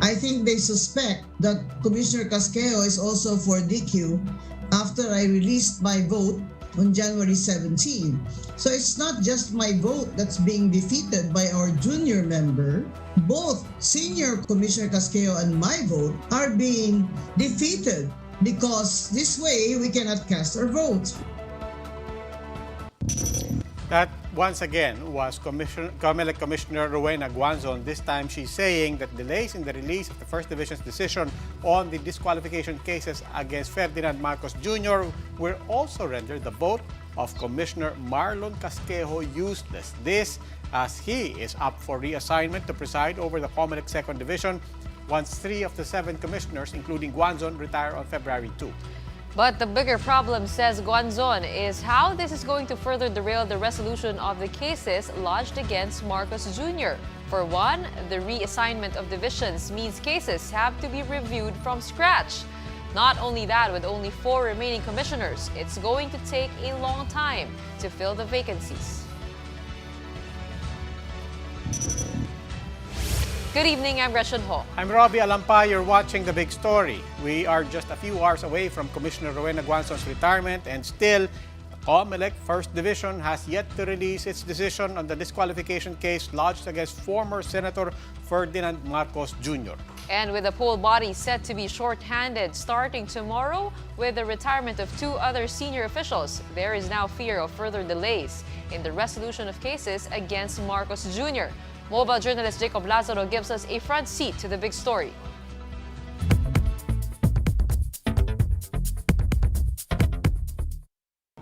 I think they suspect that Commissioner Casquejo is also for DQ after I released my vote on January 17. So it's not just my vote that's being defeated by our junior member. Both senior Commissioner Casquejo and my vote are being defeated because this way we cannot cast our votes. That, once again, was COMELEC Commissioner Rowena Guanzon. This time, she's saying that delays in the release of the First Division's decision on the disqualification cases against Ferdinand Marcos Jr. will also render the vote of Commissioner Marlon Casquejo useless. This as he is up for reassignment to preside over the COMELEC Second Division once 3 of the 7 commissioners, including Guanzon, retire on February 2. But the bigger problem, says Guanzon, is how this is going to further derail the resolution of the cases lodged against Marcos Jr. For one, the reassignment of divisions means cases have to be reviewed from scratch. Not only that, with only 4 remaining commissioners, it's going to take a long time to fill the vacancies. Good evening, I'm Gretchen Ho. I'm Robbie Alampa. You're watching The Big Story. We are just a few hours away from Commissioner Rowena Guanzon's retirement, and still, the COMELEC First Division has yet to release its decision on the disqualification case lodged against former Senator Ferdinand Marcos Jr. And with the poll body set to be short-handed starting tomorrow with the retirement of 2 other senior officials, there is now fear of further delays in the resolution of cases against Marcos Jr. Mobile journalist Jacob Lazaro gives us a front seat to the big story.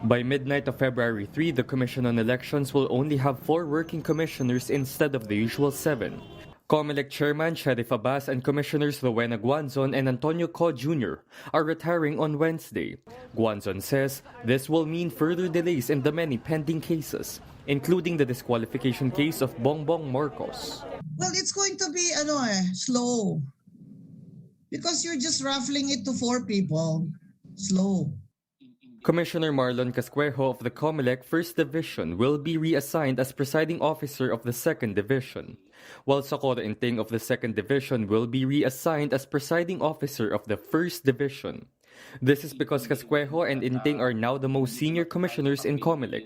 By midnight of February 3, the Commission on Elections will only have 4 working commissioners instead of the usual 7. COMELEC Chairman Sheriff Abbas and Commissioners Rowena Guanzon and Antonio Co Jr. are retiring on Wednesday. Guanzon says this will mean further delays in the many pending cases, including the disqualification case of Bongbong Marcos. Well, it's going to be slow because you're just raffling it to 4 people. Slow. Commissioner Marlon Casquejo of the COMELEC First Division will be reassigned as presiding officer of the Second Division, while Socorro Inting of the Second Division will be reassigned as presiding officer of the First Division. This is because Casquejo and Inting are now the most senior commissioners in COMELEC.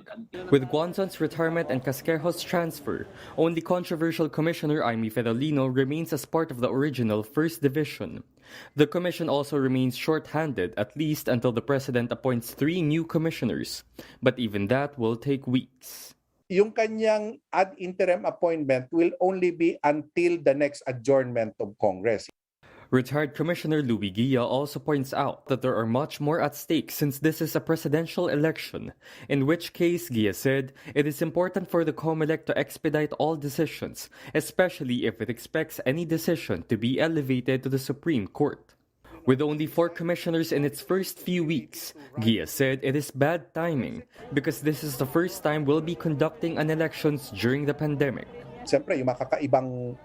With Guanzon's retirement and Casquejo's transfer, only controversial Commissioner Aimee Ferolino remains as part of the original First Division. The commission also remains short-handed at least until the president appoints 3 new commissioners, but even that will take weeks. Yung kanyang ad interim appointment will only be until the next adjournment of Congress. Retired Commissioner Louis Guia also points out that there are much more at stake since this is a presidential election, in which case, Guia said, it is important for the COMELEC to expedite all decisions, especially if it expects any decision to be elevated to the Supreme Court. With only 4 commissioners in its first few weeks, Guia said it is bad timing because this is the first time we'll be conducting an elections during the pandemic. Siyempre, yung makakaibang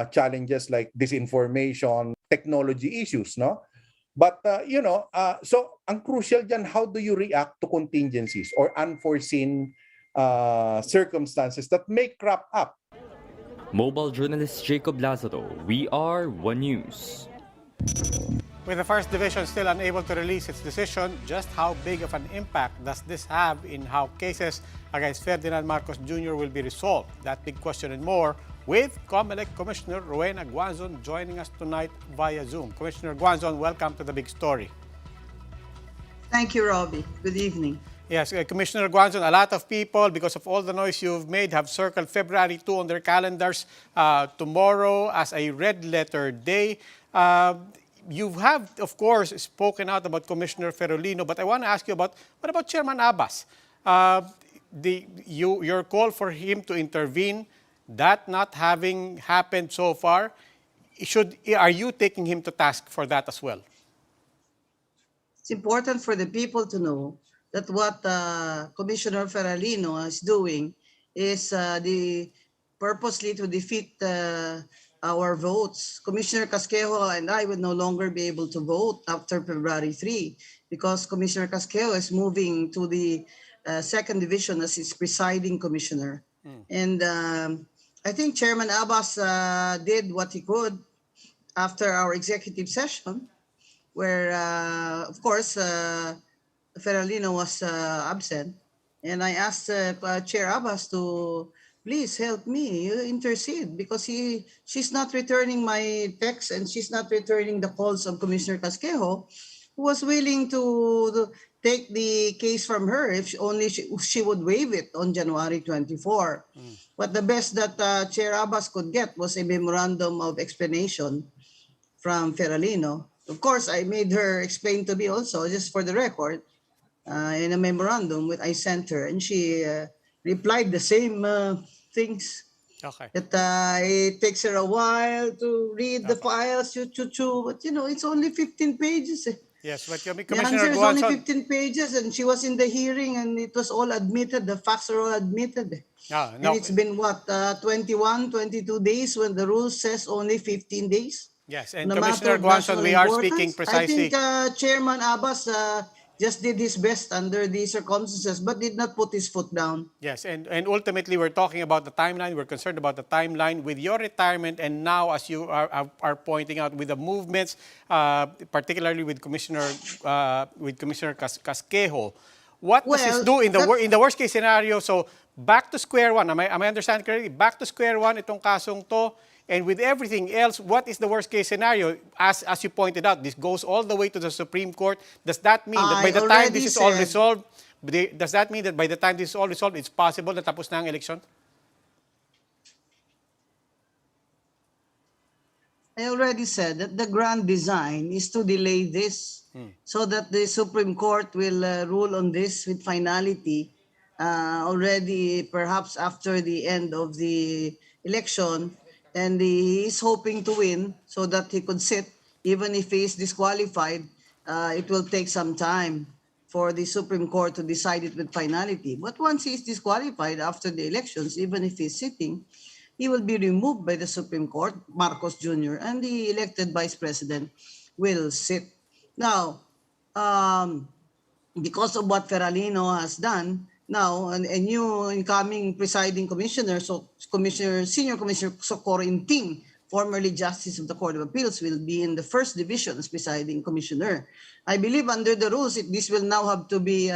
challenges like disinformation, technology issues, no? But, so ang crucial dyan, how do you react to contingencies or unforeseen circumstances that may crop up? Mobile journalist Jacob Lazaro, we are One News. With the First Division still unable to release its decision, just how big of an impact does this have in how cases against Ferdinand Marcos Jr. will be resolved? That big question and more with COMELEC Commissioner Rowena Guanzon joining us tonight via Zoom. Commissioner Guanzon, welcome to The Big Story. Thank you, Robbie. Good evening. Yes, Commissioner Guanzon, a lot of people, because of all the noise you've made, have circled February 2 on their calendars tomorrow as a red letter day. You have, of course, spoken out about Commissioner Ferolino, but I want to ask you what about Chairman Abbas? Your call for him to intervene, that not having happened so far, are you taking him to task for that as well? It's important for the people to know that what Commissioner Ferolino is doing is purposely to defeat our votes. Commissioner Casquejo and I would no longer be able to vote after February 3 because Commissioner Casquejo is moving to the Second Division as his presiding commissioner. And I think Chairman Abbas did what he could after our executive session, where, of course, Feralino was absent, and I asked Chair Abbas to please help me, intercede, because she's not returning my text and she's not returning the calls of Commissioner Casquejo, who was willing to take the case from her if she would waive it on January 24. But the best that Chair Abbas could get was a memorandum of explanation from Feralino. Of course, I made her explain to me also, just for the record, in a memorandum that I sent her, and she replied the same things. Okay. That it takes her a while to read the files, but it's only 15 pages. Yes, but The Commissioner answer is only Guanzon, 15 pages, and she was in the hearing, and it was all admitted. The facts are all admitted. And no, it's been what, 21, 22 days when the rule says only 15 days? yes, and On a matter Commissioner of Guanzon, national we are speaking importance? precisely. I think Chairman Abbas just did his best under the circumstances, but did not put his foot down. Yes, and ultimately we're talking about the timeline. We're concerned about the timeline with your retirement, and now, as you are pointing out, with the movements, particularly with Commissioner Casquejo. What does this do in the worst case scenario? So back to square one. Am I understanding correctly? Back to square one itong kasong to. And with everything else, what is the worst case scenario? As you pointed out, this goes all the way to the Supreme Court. Does that mean that by the time this is all resolved, does that mean that by the time this is all resolved, it's possible na tapos na ang eleksyon? I already said that the grand design is to delay this so that the Supreme Court will rule on this with finality already perhaps after the end of the election. And he is hoping to win so that he could sit. Even if he is disqualified, it will take some time for the Supreme Court to decide it with finality. But once he is disqualified after the elections, even if he's sitting, he will be removed by the Supreme Court, Marcos Jr., and the elected Vice President will sit. Now, because of what Feralino has done, now a new incoming presiding commissioner, Senior Commissioner Socorro Inting, formerly Justice of the Court of Appeals, will be in the first division as presiding commissioner. I believe under the rules, this will now have to be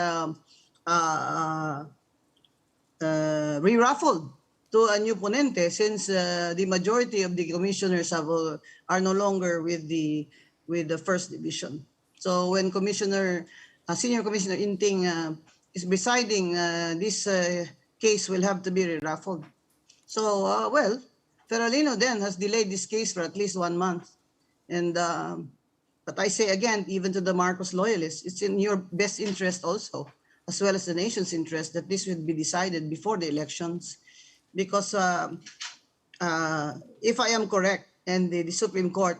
re-raffled to a new ponente, since the majority of the commissioners are no longer with the first division. So when Senior Commissioner Inting is presiding, this case will have to be re-raffled. So, Feralino then has delayed this case for at least 1 month. And but I say again, even to the Marcos loyalists, it's in your best interest also, as well as the nation's interest, that this will be decided before the elections. Because if I am correct, and the Supreme Court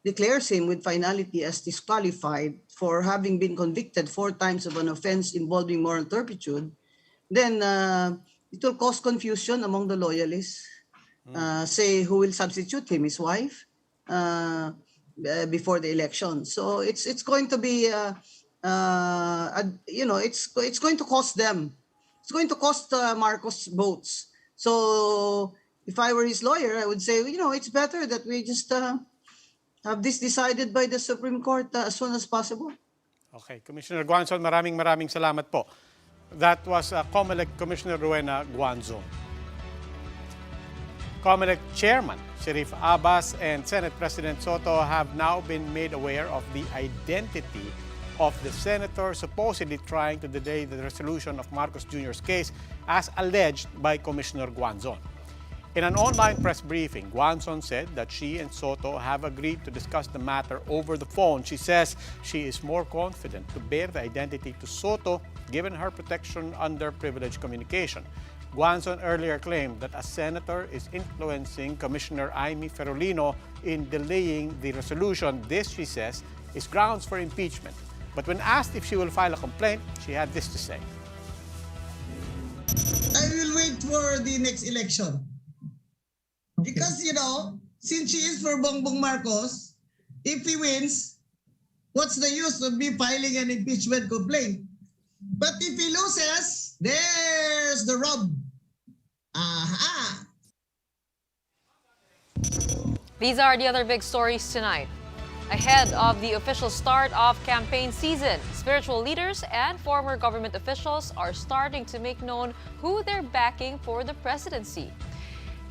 declares him with finality as disqualified for having been convicted 4 times of an offense involving moral turpitude, then it will cause confusion among the loyalists. Say, who will substitute him, his wife, before the election. So it's going to be, it's going to cost them. It's going to cost Marcos votes. So if I were his lawyer, I would say, it's better that we just have this decided by the Supreme Court as soon as possible. Okay, Commissioner Guanzon, maraming salamat po. That was COMELEC Commissioner Rowena Guanzon. COMELEC Chairman Sheriff Abbas and Senate President Soto have now been made aware of the identity of the senator supposedly trying to delay the resolution of Marcos Jr.'s case as alleged by Commissioner Guanzon. In an online press briefing, Guanzon said that she and Soto have agreed to discuss the matter over the phone. She says she is more confident to bear the identity to Soto given her protection under privileged communication. Guanzon earlier claimed that a senator is influencing Commissioner Amy Ferolino in delaying the resolution. This, she says, is grounds for impeachment. But when asked if she will file a complaint, she had this to say. I will wait for the next election. Because, since she is for Bongbong Marcos, if he wins, what's the use of me filing an impeachment complaint? But if he loses, there's the rub. Aha! These are the other big stories tonight. Ahead of the official start of campaign season, spiritual leaders and former government officials are starting to make known who they're backing for the presidency.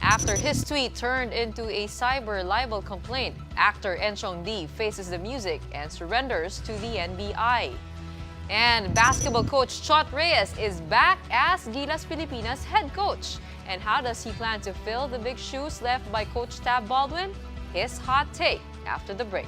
After his tweet turned into a cyber libel complaint, actor Enchong Dee faces the music and surrenders to the NBI. And basketball coach Chot Reyes is back as Gilas Pilipinas head coach. And how does he plan to fill the big shoes left by Coach Tab Baldwin? His hot take after the break.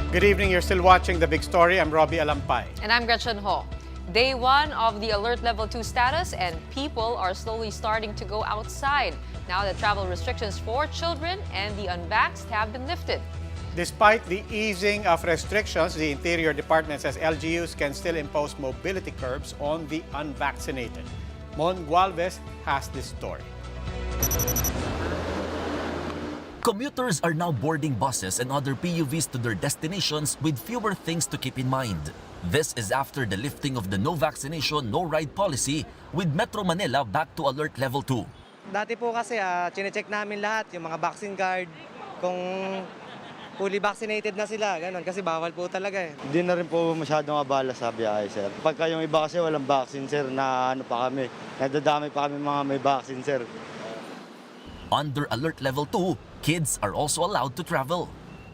Good evening. You're still watching The Big Story. I'm Robbie Alampay. And I'm Gretchen Ho. Day 1 of the Alert Level 2 status, and people are slowly starting to go outside now that travel restrictions for children and the unvaxxed have been lifted. Despite the easing of restrictions, the Interior Department says LGUs can still impose mobility curbs on the unvaccinated. Mon Gualvez has this story. Commuters are now boarding buses and other PUVs to their destinations with fewer things to keep in mind. This is after the lifting of the no vaccination, no ride policy, with Metro Manila back to Alert Level 2. Dati po kasi chinecheck namin lahat, yung mga vaccine card, kung fully vaccinated na sila, ganun, kasi bawal po talaga eh. Hindi na rin po masyadong abala sa biyahe, sir. Pagka yung iba kasi walang vaccine, sir, na ano pa kami, nadadami pa kami mga may vaccine, sir. Under Alert Level 2, kids are also allowed to travel.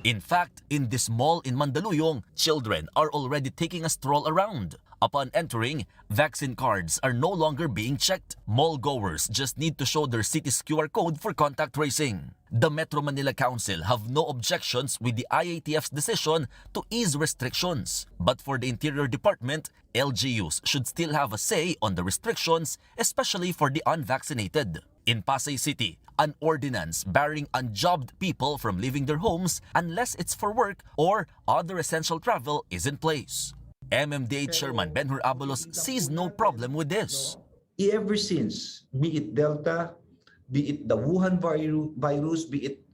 In fact, in this mall in Mandaluyong, children are already taking a stroll around. Upon entering, vaccine cards are no longer being checked. Mall goers just need to show their city's QR code for contact tracing. The Metro Manila Council have no objections with the IATF's decision to ease restrictions. But for the Interior Department, LGUs should still have a say on the restrictions, especially for the unvaccinated. In Pasay City, an ordinance barring unjobbed people from leaving their homes unless it's for work or other essential travel is in place. MMDA Chairman Benhur Abalos sees no problem with this. Ever since, be it Delta, be it the Wuhan virus, be it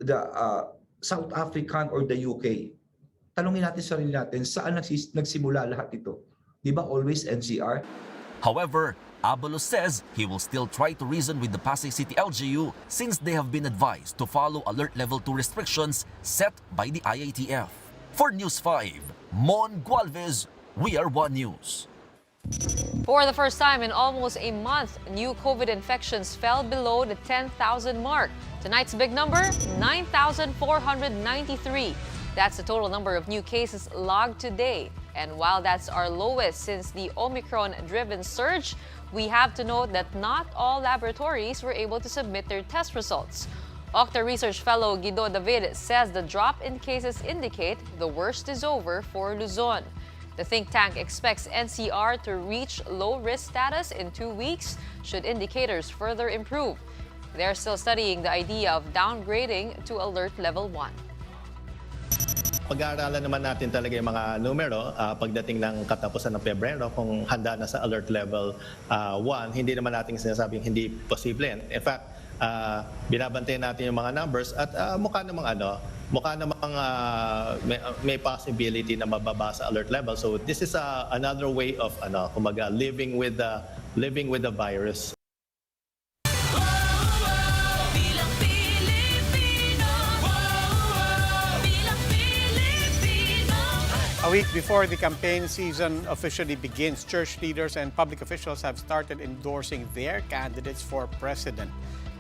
the South African or the UK, tanungin natin sarili natin, saan nagsimula lahat ito? Di ba always NCR? However, Abalos says he will still try to reason with the Pasay City LGU since they have been advised to follow Alert Level 2 restrictions set by the IATF. For News 5, Mon Gualvez, we are One News. For the first time in almost a month, new COVID infections fell below the 10,000 mark. Tonight's big number, 9,493. That's the total number of new cases logged today. And while that's our lowest since the Omicron-driven surge, we have to note that not all laboratories were able to submit their test results. Octa Research Fellow Guido David says the drop in cases indicate the worst is over for Luzon. The think tank expects NCR to reach low-risk status in 2 weeks should indicators further improve. They're still studying the idea of downgrading to Alert Level 1. Pag-aaralan naman natin talaga yung mga numero pagdating ng katapusan ng Pebrero kung handa na sa Alert Level 1. Hindi naman natin sinasabing hindi posible. In fact, binabantayan natin yung mga numbers at mukha namang may possibility na mababa sa alert level. So this is another way of kumaga living with the virus. A week before the campaign season officially begins, church leaders and public officials have started endorsing their candidates for president.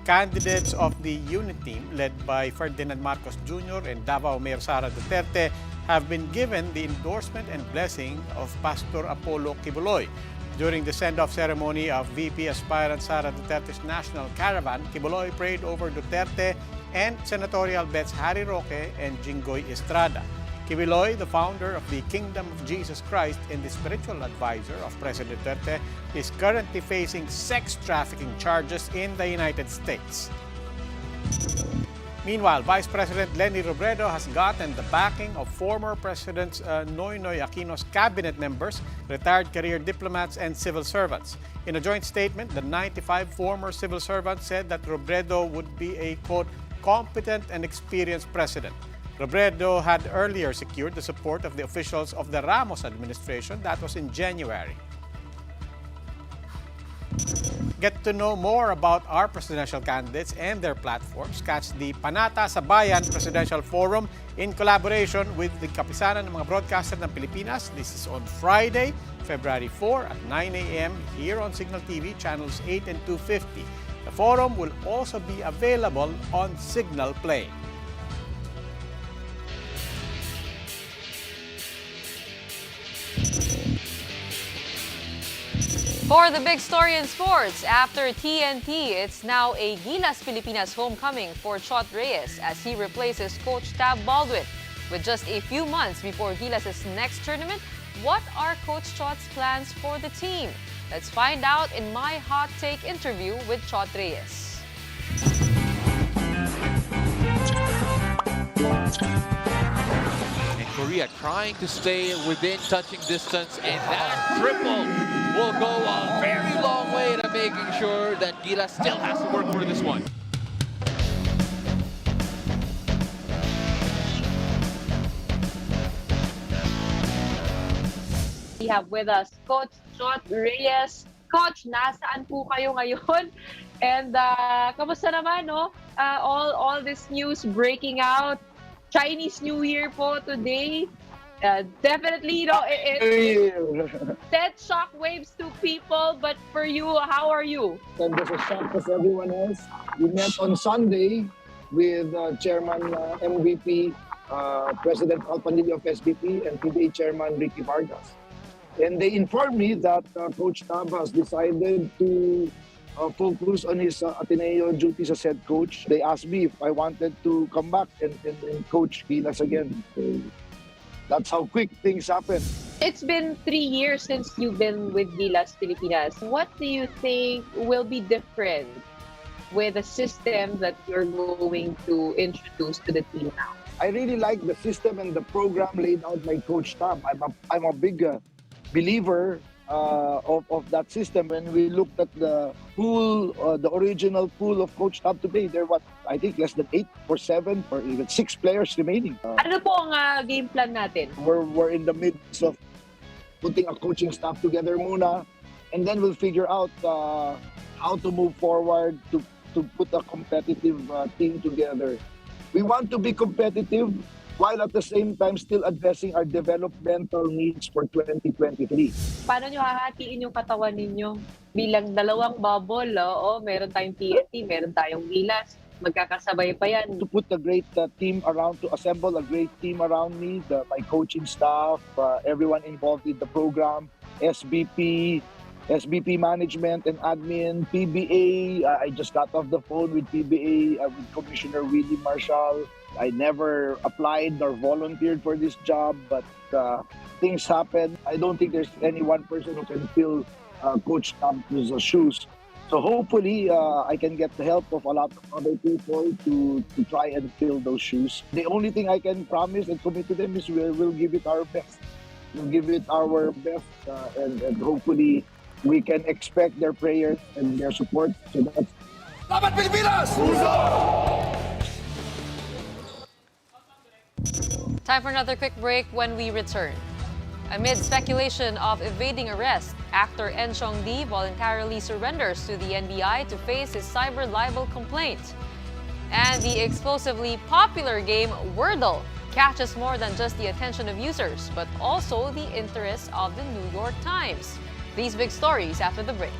Candidates of the unit team, led by Ferdinand Marcos Jr. and Davao Mayor Sara Duterte, have been given the endorsement and blessing of Pastor Apollo Quiboloy. During the send-off ceremony of VP aspirant Sara Duterte's national caravan, Quiboloy prayed over Duterte and senatorial bets Harry Roque and Jinggoy Estrada. Quiboloy, the founder of the Kingdom of Jesus Christ and the spiritual advisor of President Duterte, is currently facing sex trafficking charges in the United States. Meanwhile, Vice President Leni Robredo has gotten the backing of former President Noynoy Aquino's cabinet members, retired career diplomats, and civil servants. In a joint statement, the 95 former civil servants said that Robredo would be a, quote, competent and experienced president. Robredo had earlier secured the support of the officials of the Ramos administration. That was in January. Get to know more about our presidential candidates and their platforms. Catch the Panata sa Bayan Presidential Forum in collaboration with the Kapisanan ng mga Broadcaster ng Pilipinas. This is on Friday, February 4 at 9 a.m. here on Signal TV, channels 8 and 250. The forum will also be available on Signal Play. For the big story in sports, after TNT, it's now a Gilas Pilipinas homecoming for Chot Reyes as he replaces Coach Tab Baldwin. With just a few months before Gilas' next tournament, what are Coach Chot's plans for the team? Let's find out in my hot take interview with Chot Reyes. And Korea trying to stay within touching distance, and that triple will go a very long way to making sure that Gilas still has to work for this one. We have with us Coach Chot Reyes. Coach, nasaan po kayo ngayon? And kamusta naman, no? All this news breaking out. Chinese New Year po today. Definitely, you know, it sent shockwaves to people. But for you, how are you? I'm just as shocked as everyone else. We met on Sunday with Chairman MVP, President Alpanillo of SBP, and PBA Chairman Ricky Vargas. And they informed me that Coach Tab has decided to focus on his Ateneo duties as head coach. They asked me if I wanted to come back and coach Gilas again. So that's how quick things happen. It's been 3 years since you've been with Gilas Pilipinas. What do you think will be different with the system that you're going to introduce to the team now? I really like the system and the program laid out by Coach Tab. I'm a big believer of that system. When we looked at the pool, the original pool of Coach Tab today, there were, I think, less than 8 or 7 or even 6 players remaining. Ano po ang game plan natin? We're in the midst of putting a coaching staff together muna, and then we'll figure out how to move forward to put a competitive team together. We want to be competitive while at the same time still addressing our developmental needs for 2023. Paano nyo hahatiin yung katawan ninyo? Bilang dalawang bubble, meron tayong TNT, meron tayong Gilas. Magkakasabay pa yan. To put a great team around, to assemble a great team around me, my coaching staff, everyone involved in the program, SBP management and admin, PBA. I just got off the phone with PBA, with Commissioner Willie Marshall. I never applied or volunteered for this job, but things happen. I don't think there's any one person who can fill Coach Tab's shoes. So hopefully, I can get the help of a lot of other people to try and fill those shoes. The only thing I can promise and commit to them is we'll give it our best. We'll give it our best, and hopefully we can expect their prayers and their support. So Laban Pilipinas! Time for another quick break. When we return, amid speculation of evading arrest, actor Enchong Dee voluntarily surrenders to the NBI to face his cyber libel complaint. And the explosively popular game Wordle catches more than just the attention of users, but also the interest of the New York Times. These big stories after the break.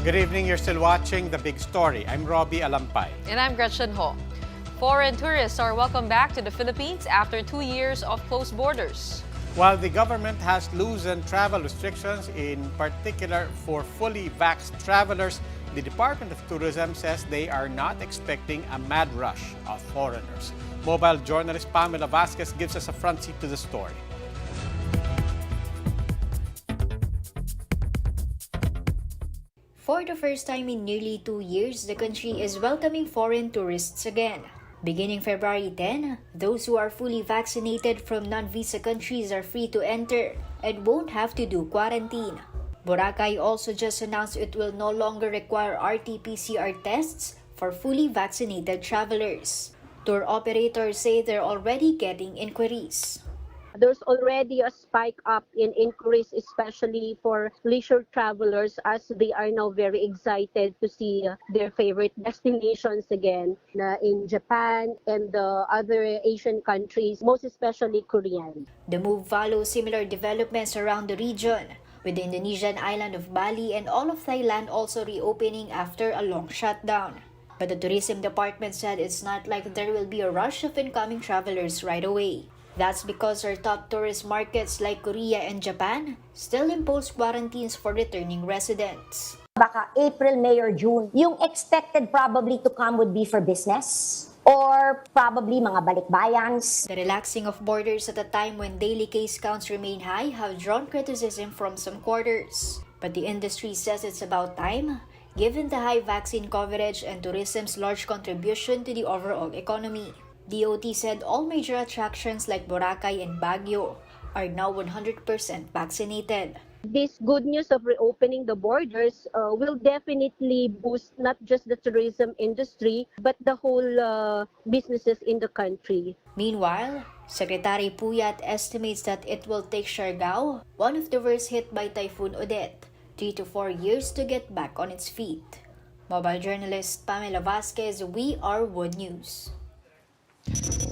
Good evening. You're still watching The Big Story. I'm Robbie Alampay. And I'm Gretchen Ho. Foreign tourists are welcome back to the Philippines after 2 years of closed borders. While the government has loosened travel restrictions, in particular for fully vaxxed travelers, the Department of Tourism says they are not expecting a mad rush of foreigners. Mobile journalist Pamela Vasquez gives us a front seat to the story. For the first time in nearly 2 years, the country is welcoming foreign tourists again. Beginning February 10, those who are fully vaccinated from non-visa countries are free to enter and won't have to do quarantine. Boracay also just announced it will no longer require RT-PCR tests for fully vaccinated travelers. Tour operators say they're already getting inquiries. There's already a spike up in inquiries, especially for leisure travelers, as they are now very excited to see their favorite destinations again in Japan and the other Asian countries, most especially Korean. The move follows similar developments around the region, with the Indonesian island of Bali and all of Thailand also reopening after a long shutdown. But the tourism department said it's not like there will be a rush of incoming travelers right away. That's because our top tourist markets like Korea and Japan still impose quarantines for returning residents. Baka April, May, or June, yung expected probably to come would be for business or probably mga balikbayans. The relaxing of borders at a time when daily case counts remain high have drawn criticism from some quarters. But the industry says it's about time, given the high vaccine coverage and tourism's large contribution to the overall economy. DOT said all major attractions like Boracay and Baguio are now 100% vaccinated. This good news of reopening the borders will definitely boost not just the tourism industry, but the whole businesses in the country. Meanwhile, Secretary Puyat estimates that it will take Siargao, one of the worst hit by Typhoon Odette, 3 to 4 years to get back on its feet. Mobile journalist Pamela Vasquez, We Are Wood News.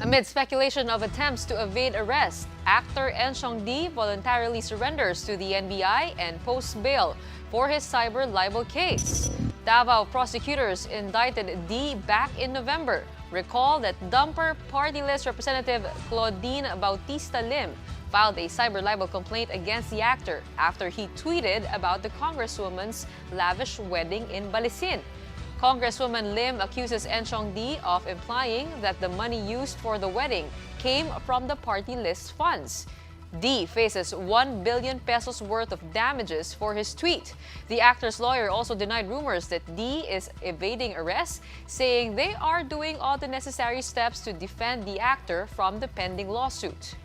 Amid speculation of attempts to evade arrest, actor Enchong Dee voluntarily surrenders to the NBI and posts bail for his cyber libel case. Davao prosecutors indicted Dee back in November. Recall that Dumper Party List Representative Claudine Bautista Lim filed a cyber libel complaint against the actor after he tweeted about the congresswoman's lavish wedding in Balisin. Congresswoman Lim accuses Enchong Dee of implying that the money used for the wedding came from the party list funds. Dee faces 1 billion pesos worth of damages for his tweet. The actor's lawyer also denied rumors that Dee is evading arrest, saying they are doing all the necessary steps to defend the actor from the pending lawsuit.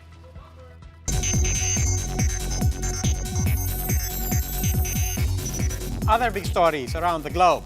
Other big stories around the globe.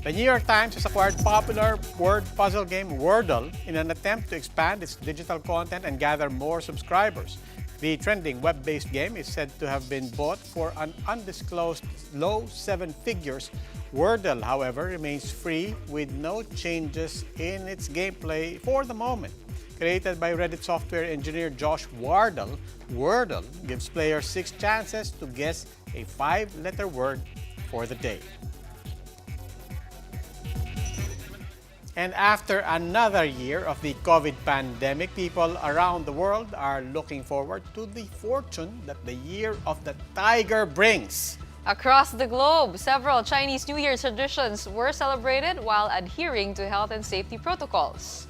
The New York Times has acquired popular word puzzle game Wordle in an attempt to expand its digital content and gather more subscribers. The trending web-based game is said to have been bought for an undisclosed low 7 figures. Wordle, however, remains free with no changes in its gameplay for the moment. Created by Reddit software engineer Josh Wardle, Wordle gives players 6 chances to guess a 5-letter word for the day. And after another year of the COVID pandemic, people around the world are looking forward to the fortune that the Year of the Tiger brings. Across the globe, several Chinese New Year traditions were celebrated while adhering to health and safety protocols.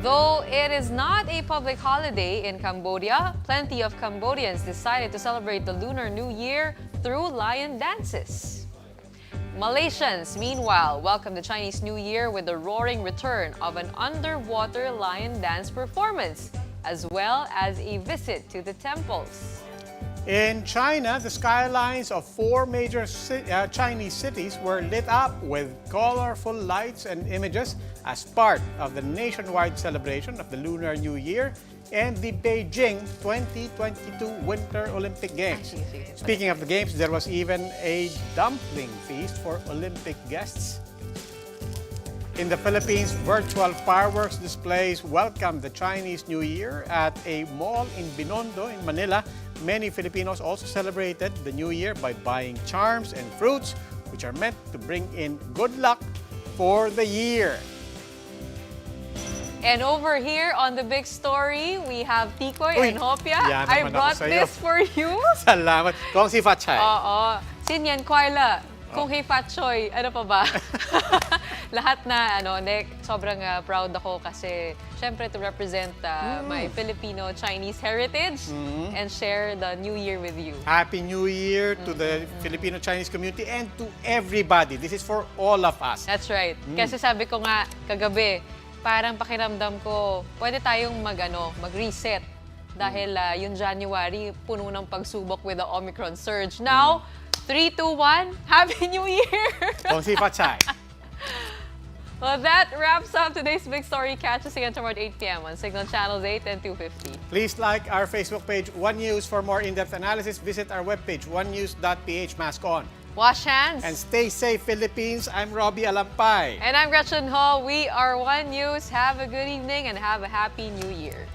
Though it is not a public holiday in Cambodia, plenty of Cambodians decided to celebrate the Lunar New Year through lion dances. Malaysians, meanwhile, welcomed the Chinese New Year with the roaring return of an underwater lion dance performance, as well as a visit to the temples. In China, the skylines of 4 major Chinese cities were lit up with colorful lights and images as part of the nationwide celebration of the Lunar New Year and the Beijing 2022 Winter Olympic Games. Speaking of the Games, there was even a dumpling feast for Olympic guests. In the Philippines, virtual fireworks displays welcomed the Chinese New Year at a mall in Binondo in Manila. Many Filipinos also celebrated the New Year by buying charms and fruits, which are meant to bring in good luck for the year. And over here on the big story, we have Tikoy and Hopia. yan I naman brought ako sa'yo. this for you. Salamat. Kong si Fachay. Oo. Sinyan Kwaila. Kung kay Fatchoy, ano pa ba? Lahat na, sobrang proud ako kasi syempre to represent my Filipino-Chinese heritage and share the New Year with you. Happy New Year to the Filipino-Chinese community and to everybody. This is for all of us. That's right. Kasi sabi ko nga kagabi, parang pakiramdam ko, pwede tayong mag-reset. Dahil yung January, puno ng pagsubok with the Omicron surge. Now, 3, 2, 1, Happy New Year! Kong si Fachay. Well, that wraps up today's big story. Catch us again tomorrow at 8 p.m. on Signal Channels 8 and 250. Please like our Facebook page, One News, for more in-depth analysis. Visit our webpage, onenews.ph. Mask on. Wash hands. And stay safe, Philippines. I'm Robbie Alampay. And I'm Gretchen Hall. We are One News. Have a good evening and have a Happy New Year.